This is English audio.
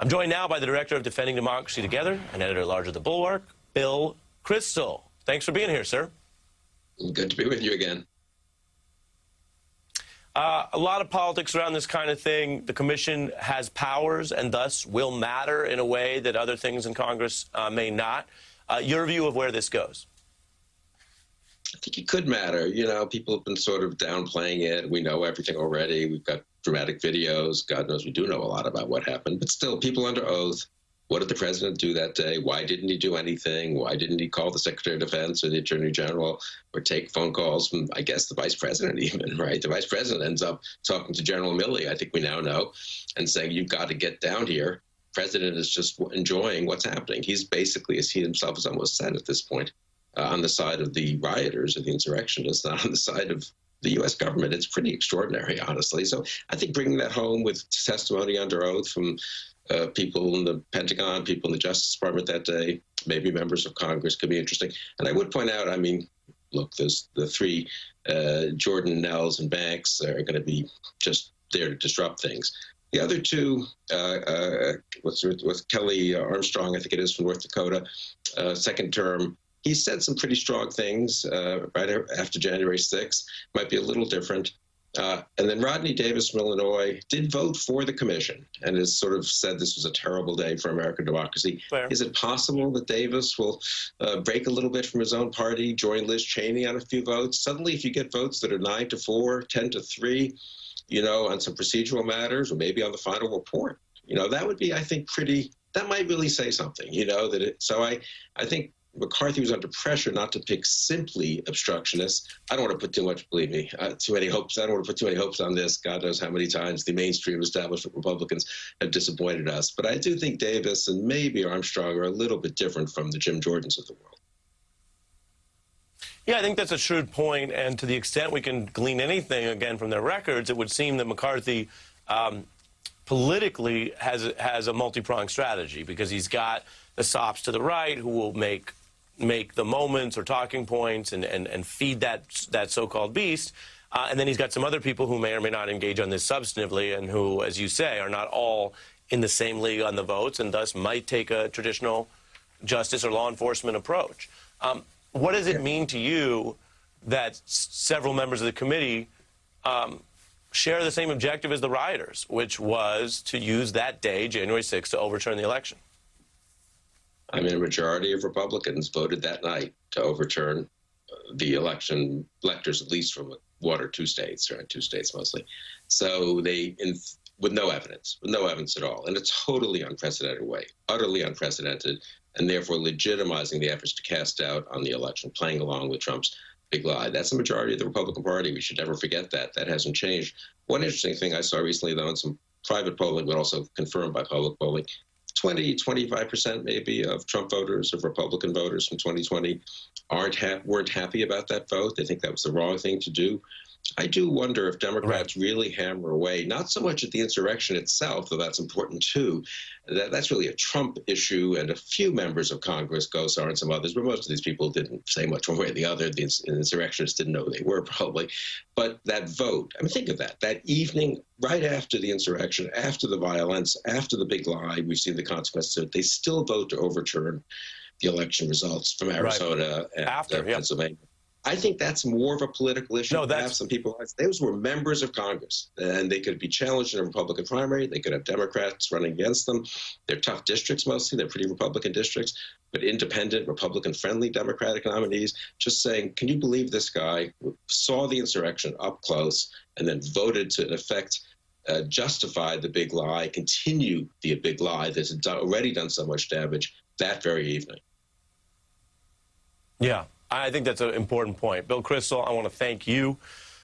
I'm joined now by the Director of Defending Democracy Together and Editor-at-Large of The Bulwark, Bill Kristol. Thanks for being here, sir. Good to be with you again. A lot of politics around this kind of thing. The commission has powers and thus will matter in a way that other things in Congress may not. Your view of where this goes? I think it could matter. You know, people have been sort of downplaying it. We know everything already. We've got dramatic videos. God knows we do know a lot about what happened. But still, people under oath. What did the president do that day? Why didn't he do anything? Why didn't he call the Secretary of Defense or the Attorney General or take phone calls from, I guess, the Vice President even, right? The Vice President ends up talking to General Milley, I think we now know, and saying, you've got to get down here. President is just enjoying what's happening. He's basically, as he himself has almost said at this point, on the side of the rioters or the insurrectionists, not on the side of the U.S. government. It's pretty extraordinary, honestly. So I think bringing that home with testimony under oath from people in the Pentagon, people in the Justice Department that day, maybe members of Congress, could be interesting. And I would point out, I mean, look, there's the three, Jordan, Nels, and Banks are going to be just there to disrupt things. The other two, with Kelly Armstrong, I think it is, from North Dakota, second term, he said some pretty strong things right after January 6th. Might be a little different. And then Rodney Davis from Illinois did vote for the commission and has sort of said this was a terrible day for American democracy. Fair. Is it possible that Davis will break a little bit from his own party, join Liz Cheney on a few votes? Suddenly, if you get votes that are 9-4, 10-3, you know, on some procedural matters, or maybe on the final report, you know, that would be, I think, pretty, that might really say something, you know, that it, so I think McCarthy was under pressure not to pick simply obstructionists. I don't want to put too much, believe me, too many hopes. I don't want to put too many hopes on this. God knows how many times the mainstream establishment Republicans have disappointed us. But I do think Davis and maybe Armstrong are a little bit different from the Jim Jordans of the world. Yeah, I think that's a shrewd point. And to the extent we can glean anything, again, from their records, it would seem that McCarthy politically has a multi-pronged strategy, because he's got the sops to the right who will make the moments or talking points and feed that so-called beast. And then he's got some other people who may or may not engage on this substantively and who, as you say, are not all in the same league on the votes and thus might take a traditional justice or law enforcement approach. What does it mean to you that several members of the committee share the same objective as the rioters, which was to use that day, January 6th, to overturn the election? I mean, a majority of Republicans voted that night to overturn the election, electors at least from one or two states, or two states mostly. So they, with no evidence at all, in a totally unprecedented way, utterly unprecedented, and therefore legitimizing the efforts to cast doubt on the election, playing along with Trump's big lie. That's the majority of the Republican Party. We should never forget that. That hasn't changed. One interesting thing I saw recently, though, in some private polling, but also confirmed by public polling, 25% maybe of Trump voters, of Republican voters from 2020 weren't happy about that vote. They think that was the wrong thing to do. I do wonder if Democrats really hammer away, not so much at the insurrection itself, though that's important too. That's really a Trump issue, and a few members of Congress, Gosar and some others, but most of these people didn't say much one way or the other. The insurrectionists didn't know who they were, probably. But that vote, I mean, think of that evening, right after the insurrection, after the violence, after the big lie, we've seen the consequences of it, they still vote to overturn the election results from Arizona and Pennsylvania. I think that's more of a political issue. No, that's some people. Those were members of Congress, and they could be challenged in a Republican primary. They could have Democrats running against them. They're tough districts mostly. They're pretty Republican districts, but independent, Republican-friendly Democratic nominees. Just saying, can you believe this guy saw the insurrection up close and then voted to, in effect, justify the big lie, continue the big lie that's already done so much damage that very evening? Yeah. I think that's an important point. Bill Kristol, I want to thank you